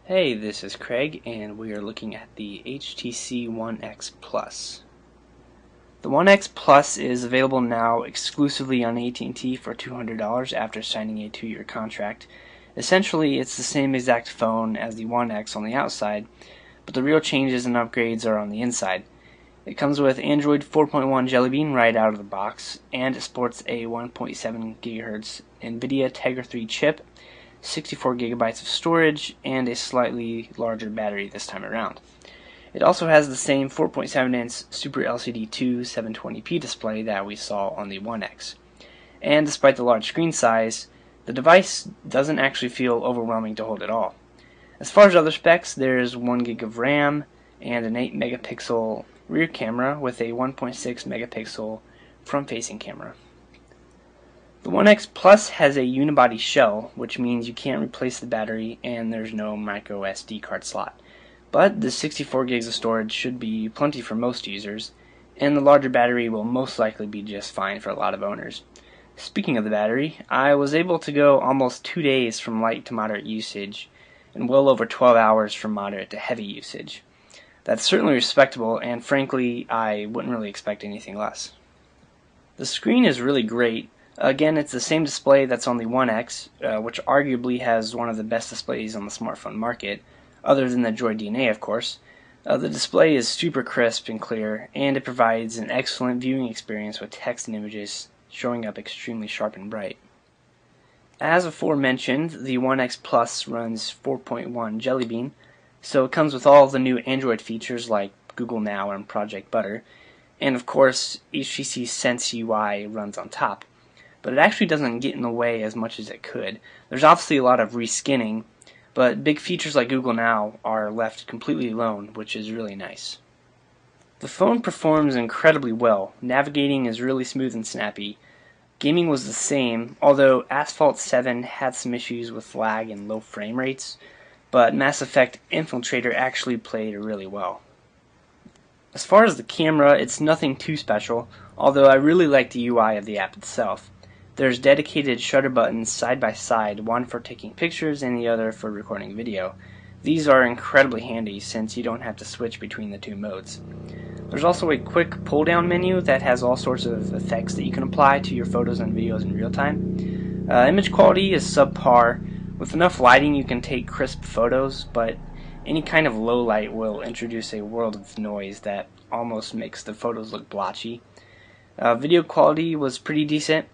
Hey, this is Craig, and we are looking at the HTC One X Plus. The One X Plus is available now exclusively on AT&T for $200 after signing a 2-year contract. Essentially, it's the same exact phone as the One X on the outside, but the real changes and upgrades are on the inside. It comes with Android 4.1 Jelly Bean right out of the box, and it sports a 1.7 GHz NVIDIA Tegra 3 chip, 64 gigabytes of storage, and a slightly larger battery this time around. It also has the same 4.7-inch Super LCD 2 720p display that we saw on the One X. And despite the large screen size, the device doesn't actually feel overwhelming to hold at all. As far as other specs, there's 1 gig of RAM and an 8 megapixel rear camera with a 1.6 megapixel front-facing camera. The One X Plus has a unibody shell, which means you can't replace the battery and there's no micro SD card slot. But the 64 gigs of storage should be plenty for most users, and the larger battery will most likely be just fine for a lot of owners. Speaking of the battery, I was able to go almost 2 days from light to moderate usage, and well over 12 hours from moderate to heavy usage. That's certainly respectable, and frankly, I wouldn't really expect anything less. The screen is really great. Again, it's the same display that's on the One X, which arguably has one of the best displays on the smartphone market, other than the Droid DNA, of course. The display is super crisp and clear, and it provides an excellent viewing experience with text and images showing up extremely sharp and bright. As aforementioned, the One X Plus runs 4.1 Jelly Bean, so it comes with all of the new Android features like Google Now and Project Butter, and of course, HTC Sense UI runs on top. But it actually doesn't get in the way as much as it could. There's obviously a lot of reskinning, but big features like Google Now are left completely alone, which is really nice. The phone performs incredibly well. Navigating is really smooth and snappy. Gaming was the same, although Asphalt 7 had some issues with lag and low frame rates, but Mass Effect Infiltrator actually played really well. As far as the camera, it's nothing too special, although I really like the UI of the app itself. There's dedicated shutter buttons side by side, one for taking pictures and the other for recording video. These are incredibly handy since you don't have to switch between the two modes. There's also a quick pull down menu that has all sorts of effects that you can apply to your photos and videos in real time. Image quality is subpar. With enough lighting you can take crisp photos, but any kind of low light will introduce a world of noise that almost makes the photos look blotchy. Video quality was pretty decent.